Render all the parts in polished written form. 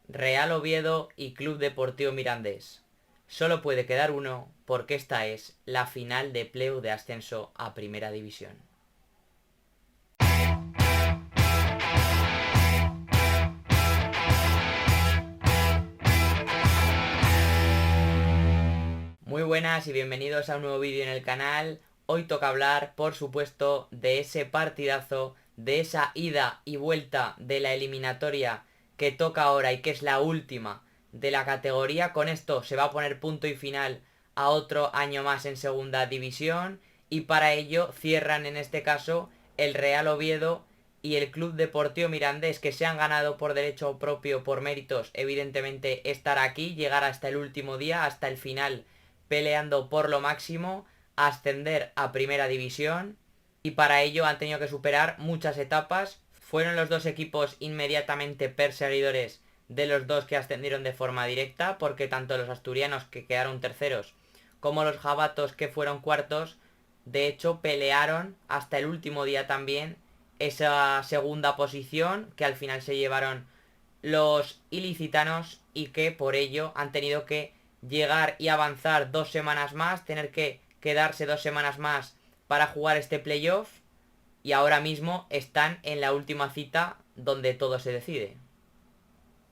Real Oviedo y Club Deportivo Mirandés. Solo puede quedar uno porque esta es la final de playoff de ascenso a Primera División. Muy buenas y bienvenidos a un nuevo vídeo en el canal. Hoy toca hablar, por supuesto, de ese partidazo, de esa ida y vuelta de la eliminatoria que toca ahora y que es la última de la categoría. Con esto se va a poner punto y final a otro año más en segunda división y para ello cierran en este caso el Real Oviedo y el Club Deportivo Mirandés, que se han ganado por derecho propio, por méritos, evidentemente, estar aquí, llegar hasta el último día, hasta el final, peleando por lo máximo, ascender a Primera División, y para ello han tenido que superar muchas etapas. Fueron los dos equipos inmediatamente perseguidores de los dos que ascendieron de forma directa, porque tanto los asturianos, que quedaron terceros, como los jabatos, que fueron cuartos, de hecho pelearon hasta el último día también esa segunda posición, que al final se llevaron los ilicitanos y que por ello han tenido que llegar y avanzar 2 semanas más, tener que quedarse 2 semanas más para jugar este playoff, y ahora mismo están en la última cita donde todo se decide.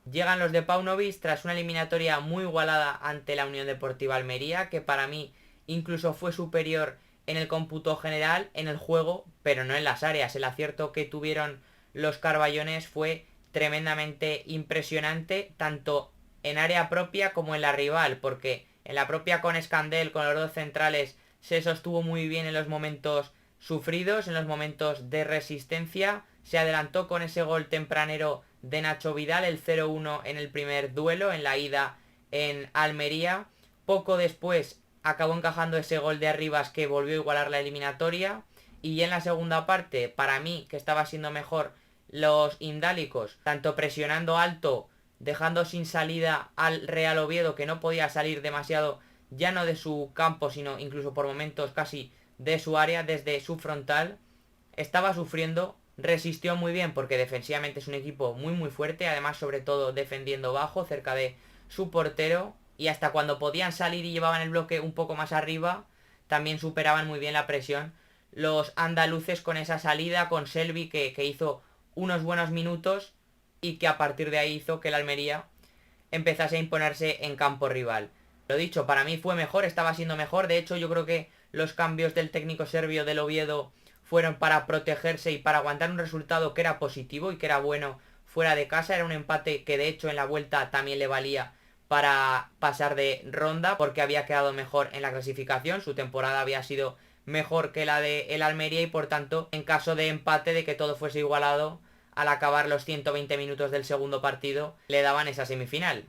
Llegan los de Paunovic tras una eliminatoria muy igualada ante la Unión Deportiva Almería, que para mí incluso fue superior en el cómputo general, en el juego, pero no en las áreas. El acierto que tuvieron los carballones fue tremendamente impresionante, tanto en área propia como en la rival, porque en la propia con Escandel, con los dos centrales, se sostuvo muy bien en los momentos sufridos, en los momentos de resistencia. Se adelantó con ese gol tempranero de Nacho Vidal, el 0-1 en el primer duelo, en la ida en Almería. Poco después acabó encajando ese gol de Arribas, que volvió a igualar la eliminatoria. Y en la segunda parte, para mí, que estaba siendo mejor los indálicos, tanto presionando alto, dejando sin salida al Real Oviedo, que no podía salir demasiado, ya no de su campo, sino incluso por momentos casi de su área, desde su frontal. Estaba sufriendo, resistió muy bien porque defensivamente es un equipo muy fuerte, además sobre todo defendiendo bajo, cerca de su portero, y hasta cuando podían salir y llevaban el bloque un poco más arriba, también superaban muy bien la presión los andaluces con esa salida, con Selvi, que hizo unos buenos minutos y que a partir de ahí hizo que el Almería empezase a imponerse en campo rival. Lo dicho, para mí fue mejor, estaba siendo mejor. De hecho, yo creo que los cambios del técnico serbio del Oviedo fueron para protegerse y para aguantar un resultado que era positivo y que era bueno fuera de casa. Era un empate que de hecho en la vuelta también le valía para pasar de ronda, porque había quedado mejor en la clasificación. Su temporada había sido mejor que la de el Almería y por tanto, en caso de empate, de que todo fuese igualado, al acabar los 120 minutos del segundo partido, le daban esa semifinal.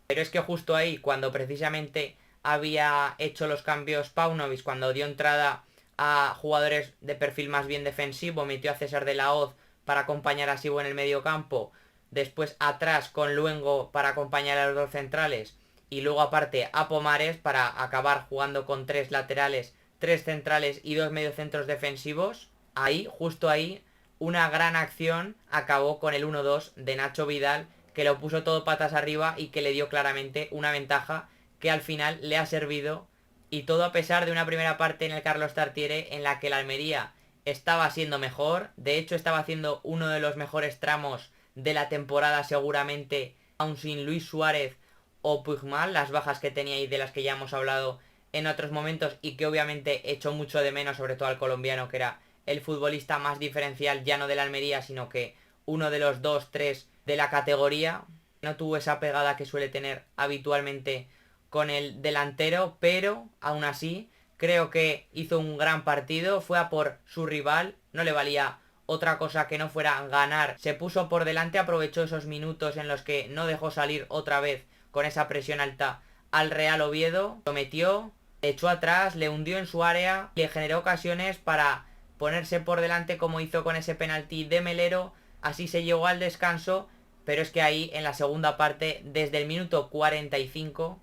Pero es que justo ahí, cuando precisamente había hecho los cambios Paunovic, cuando dio entrada a jugadores de perfil más bien defensivo, metió a César de la Hoz para acompañar a Sibo en el medio campo, después atrás con Luengo para acompañar a los dos centrales, y luego aparte a Pomares para acabar jugando con 3 laterales, 3 centrales y 2 mediocentros defensivos. Ahí, justo ahí, una gran acción acabó con el 1-2 de Nacho Vidal, que lo puso todo patas arriba y que le dio claramente una ventaja que al final le ha servido. Y todo a pesar de una primera parte en el Carlos Tartiere en la que el Almería estaba siendo mejor. De hecho, estaba haciendo uno de los mejores tramos de la temporada seguramente, aun sin Luis Suárez o Puigmal, las bajas que tenía y de las que ya hemos hablado en otros momentos, y que obviamente echó mucho de menos, sobre todo al colombiano, que era el futbolista más diferencial, ya no de la Almería, sino que uno de los 2-3 de la categoría. No tuvo esa pegada que suele tener habitualmente con el delantero, pero aún así creo que hizo un gran partido, fue a por su rival, no le valía otra cosa que no fuera ganar. Se puso por delante, aprovechó esos minutos en los que no dejó salir otra vez con esa presión alta al Real Oviedo, lo metió, le echó atrás, le hundió en su área, le generó ocasiones para ponerse por delante, como hizo con ese penalti de Melero. Así se llegó al descanso, pero es que ahí en la segunda parte, desde el minuto 45,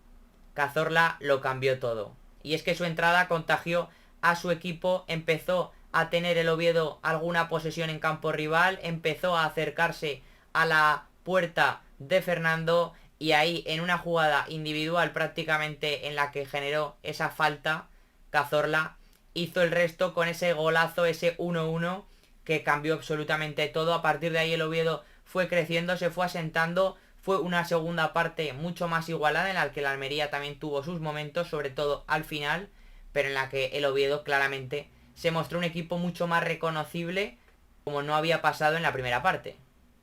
Cazorla lo cambió todo. Y es que su entrada contagió a su equipo, empezó a tener el Oviedo alguna posesión en campo rival, empezó a acercarse a la puerta de Fernando, y ahí en una jugada individual prácticamente en la que generó esa falta, Cazorla hizo el resto con ese golazo, ese 1-1 que cambió absolutamente todo. A partir de ahí el Oviedo fue creciendo, se fue asentando, fue una segunda parte mucho más igualada en la que la Almería también tuvo sus momentos, sobre todo al final, pero en la que el Oviedo claramente se mostró un equipo mucho más reconocible, como no había pasado en la primera parte.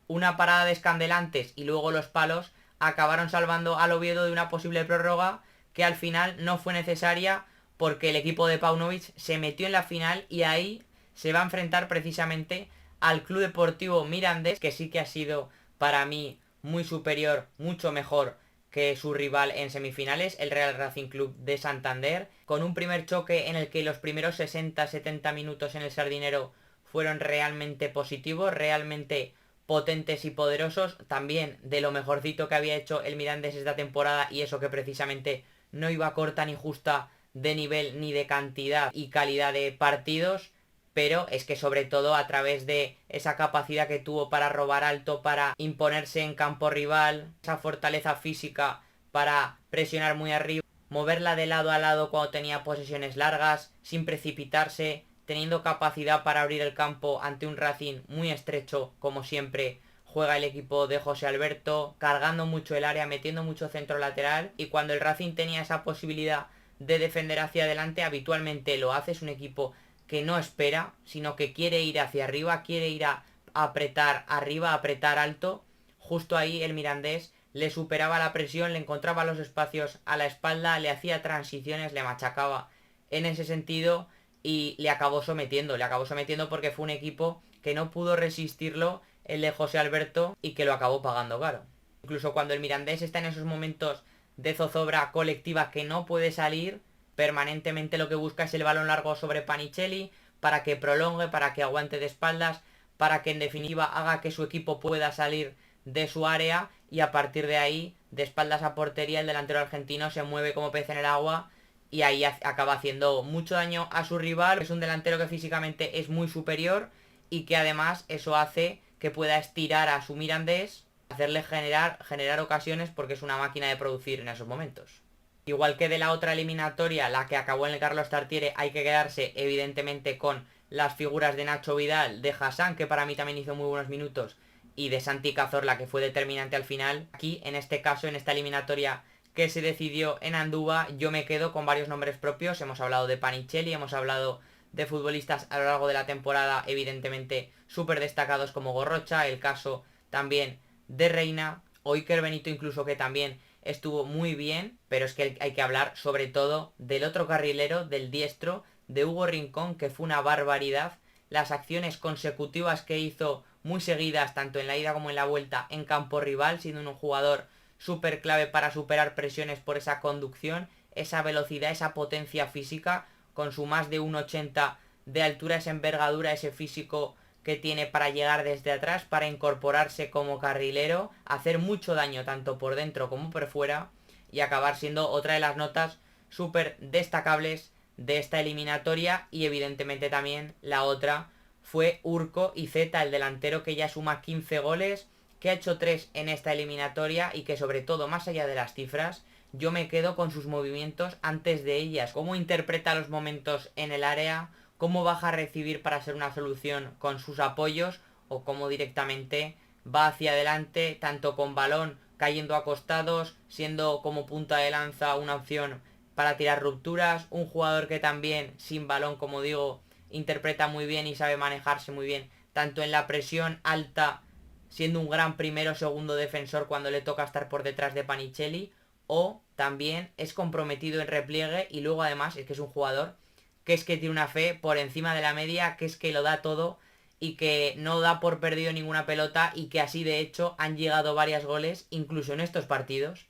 Una parada de Escandelantes y luego los palos acabaron salvando al Oviedo de una posible prórroga que al final no fue necesaria porque el equipo de Paunovic se metió en la final y ahí se va a enfrentar precisamente al Club Deportivo Mirandés, que sí que ha sido para mí muy superior, mucho mejor que su rival en semifinales, el Real Racing Club de Santander, con un primer choque en el que los primeros 60-70 minutos en el Sardinero fueron realmente positivos, realmente potentes y poderosos, también de lo mejorcito que había hecho el Mirandés esta temporada, y eso que precisamente no iba corta ni justa de nivel ni de cantidad y calidad de partidos, pero es que sobre todo a través de esa capacidad que tuvo para robar alto, para imponerse en campo rival, esa fortaleza física para presionar muy arriba, moverla de lado a lado cuando tenía posesiones largas, sin precipitarse, teniendo capacidad para abrir el campo ante un Racing muy estrecho, como siempre juega el equipo de José Alberto, cargando mucho el área, metiendo mucho centro lateral, y cuando el Racing tenía esa posibilidad de defender hacia adelante, habitualmente lo hace. Es un equipo que no espera, sino que quiere ir hacia arriba, quiere ir a apretar arriba, a apretar alto. Justo ahí el Mirandés le superaba la presión, le encontraba los espacios a la espalda, le hacía transiciones, le machacaba en ese sentido y le acabó sometiendo porque fue un equipo que no pudo resistirlo, el de José Alberto, y que lo acabó pagando caro. Incluso cuando el Mirandés está en esos momentos de zozobra colectiva que no puede salir, permanentemente lo que busca es el balón largo sobre Panichelli para que prolongue, para que aguante de espaldas, para que en definitiva haga que su equipo pueda salir de su área, y a partir de ahí, de espaldas a portería, el delantero argentino se mueve como pez en el agua y ahí acaba haciendo mucho daño a su rival. Es un delantero que físicamente es muy superior y que además eso hace que pueda estirar a su Mirandés, hacerle generar ocasiones, porque es una máquina de producir en esos momentos. Igual que de la otra eliminatoria, la que acabó en el Carlos Tartiere, hay que quedarse evidentemente con las figuras de Nacho Vidal, de Hassan, que para mí también hizo muy buenos minutos, y de Santi Cazorla, que fue determinante al final. Aquí, en este caso, en esta eliminatoria que se decidió en Andúba, yo me quedo con varios nombres propios. Hemos hablado de Panichelli, hemos hablado de futbolistas a lo largo de la temporada, evidentemente súper destacados como Gorrocha, el caso también de Reina, o Iker Benito incluso, que también estuvo muy bien, pero es que hay que hablar sobre todo del otro carrilero, del diestro, de Hugo Rincón, que fue una barbaridad. Las acciones consecutivas que hizo muy seguidas, tanto en la ida como en la vuelta, en campo rival, siendo un jugador súper clave para superar presiones por esa conducción, esa velocidad, esa potencia física, con su más de 1,80 de altura, esa envergadura, ese físico que tiene para llegar desde atrás, para incorporarse como carrilero, hacer mucho daño tanto por dentro como por fuera, y acabar siendo otra de las notas súper destacables de esta eliminatoria. Y evidentemente también la otra fue Urko Izeta, el delantero que ya suma 15 goles, que ha hecho 3 en esta eliminatoria, y que sobre todo, más allá de las cifras, yo me quedo con sus movimientos antes de ellas, cómo interpreta los momentos en el área, cómo baja a recibir para ser una solución con sus apoyos, o cómo directamente va hacia adelante, tanto con balón, cayendo a costados, siendo como punta de lanza una opción para tirar rupturas. Un jugador que también, sin balón, como digo, interpreta muy bien y sabe manejarse muy bien, tanto en la presión alta, siendo un gran primero o segundo defensor cuando le toca estar por detrás de Panichelli, o también es comprometido en repliegue, y luego además es que es un jugador que es que tiene una fe por encima de la media, que es que lo da todo y que no da por perdido ninguna pelota, y que así de hecho han llegado varios goles, incluso en estos partidos,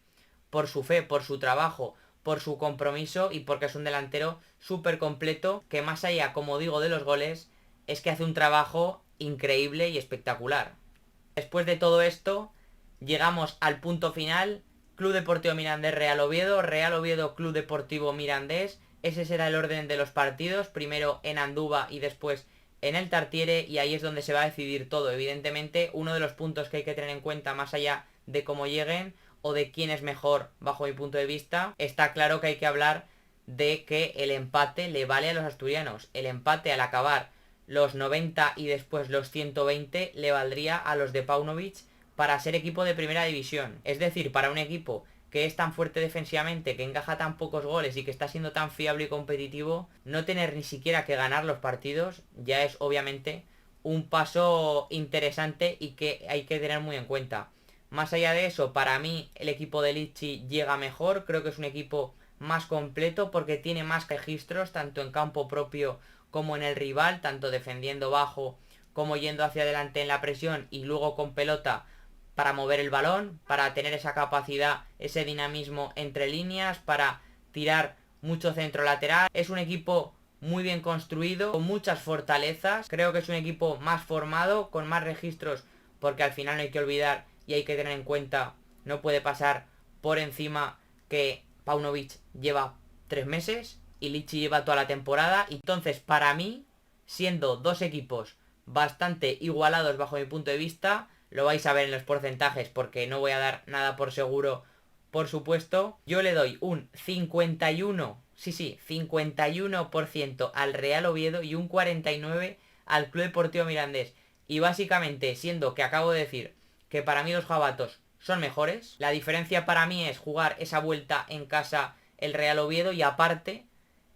por su fe, por su trabajo, por su compromiso, y porque es un delantero súper completo, que más allá, como digo, de los goles, es que hace un trabajo increíble y espectacular. Después de todo esto, llegamos al punto final: Club Deportivo Mirandés Real Oviedo, Real Oviedo Club Deportivo Mirandés. Ese será el orden de los partidos, primero en Andúba y después en el Tartiere, y ahí es donde se va a decidir todo. Evidentemente, uno de los puntos que hay que tener en cuenta, más allá de cómo lleguen o de quién es mejor bajo mi punto de vista. Está claro que hay que hablar de que el empate le vale a los asturianos. El empate al acabar los 90 y después los 120 le valdría a los de Paunovic para ser equipo de primera división. Es decir, para un equipo que es tan fuerte defensivamente, que encaja tan pocos goles y que está siendo tan fiable y competitivo, no tener ni siquiera que ganar los partidos ya es obviamente un paso interesante y que hay que tener muy en cuenta. Más allá de eso, para mí el equipo de Lichi llega mejor, creo que es un equipo más completo porque tiene más registros tanto en campo propio como en el rival, tanto defendiendo bajo como yendo hacia adelante en la presión y luego con pelota para mover el balón, para tener esa capacidad, ese dinamismo entre líneas, para tirar mucho centro lateral. Es un equipo muy bien construido, con muchas fortalezas. Creo que es un equipo más formado, con más registros, porque al final no hay que olvidar y hay que tener en cuenta, no puede pasar por encima que Paunovic lleva 3 meses y Lichi lleva toda la temporada. Entonces, para mí, siendo dos equipos bastante igualados bajo mi punto de vista, lo vais a ver en los porcentajes porque no voy a dar nada por seguro, por supuesto. Yo le doy un 51, sí, 51% al Real Oviedo y un 49% al Club Deportivo Mirandés. Y básicamente, siendo que acabo de decir que para mí los jabatos son mejores, la diferencia para mí es jugar esa vuelta en casa el Real Oviedo y aparte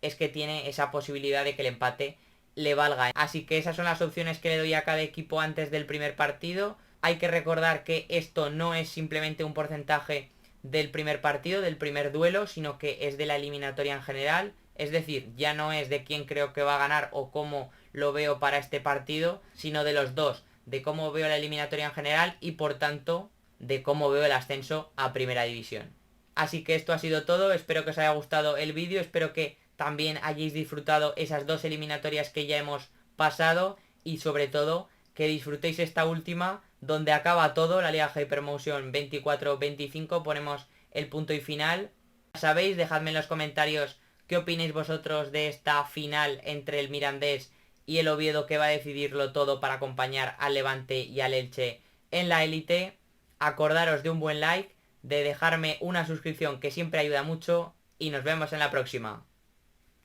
es que tiene esa posibilidad de que el empate le valga. Así que esas son las opciones que le doy a cada equipo antes del primer partido. Hay que recordar que esto no es simplemente un porcentaje del primer partido, del primer duelo, sino que es de la eliminatoria en general. Es decir, ya no es de quién creo que va a ganar o cómo lo veo para este partido, sino de los dos, de cómo veo la eliminatoria en general y por tanto de cómo veo el ascenso a primera división. Así que esto ha sido todo, espero que os haya gustado el vídeo, espero que también hayáis disfrutado esas dos eliminatorias que ya hemos pasado y sobre todo que disfrutéis esta última donde acaba todo, la Liga Hypermotion 24-25, ponemos el punto y final. Ya sabéis, dejadme en los comentarios qué opináis vosotros de esta final entre el Mirandés y el Oviedo que va a decidirlo todo para acompañar al Levante y al Elche en la élite. Acordaros de un buen like, de dejarme una suscripción que siempre ayuda mucho y nos vemos en la próxima.